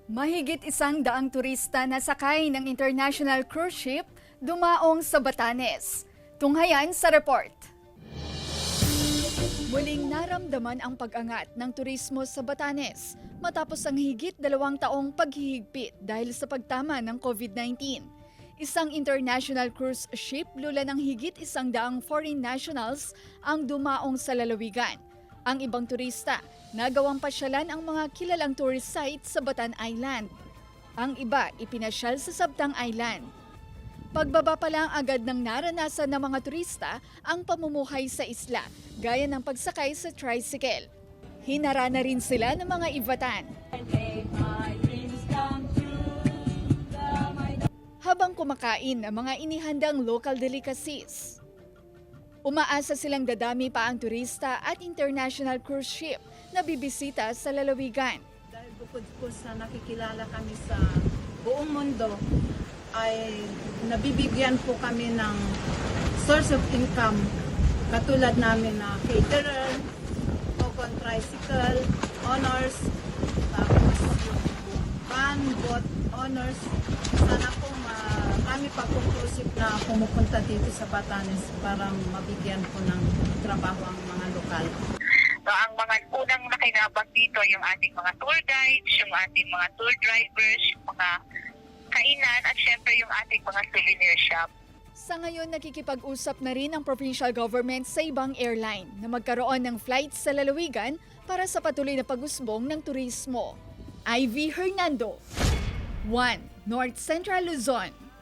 Mahigit 100 turista na sakay ng international cruise ship dumaong sa Batanes. Tunghayan sa report. Muling naramdaman ang pag-angat ng turismo sa Batanes matapos ang higit 2 taong paghihigpit dahil sa pagtama ng COVID-19. Isang international cruise ship lula ng higit 100 foreign nationals ang dumaong sa lalawigan. Ang ibang turista, nagawang pasyalan ang mga kilalang tourist sites sa Batan Island. Ang iba, ipinasyal sa Sabtang Island. Pagbaba pa lang agad ng naranasan ng mga turista ang pamumuhay sa isla, gaya ng pagsakay sa tricycle. Hinara na rin sila ng mga Ivatan. Habang kumakain ang mga inihandang local delicacies. Umaasa silang dadami pa ang turista at international cruise ship na bibisita sa lalawigan. Dahil bukod po sa nakikilala kami sa buong mundo, ay nabibigyan po kami ng source of income katulad namin na caterer, Ocon tricycle, honors, tapos yung van, boat, honors. Sana po marami pa po cruise na pumupunta dito sa Batanes para mabigyan po ng trabaho ang mga lokal. So, ang mga unang nakinabang dito yung ating mga tour guides, yung ating mga tour drivers, yung mga kainan at syempre yung ating mga souvenir shop. Sa ngayon, nakikipag-usap na rin ang provincial government sa ibang airline na magkaroon ng flights sa lalawigan para sa patuloy na pag-usbong ng turismo. Ivy Hernando, 1 North Central Luzon.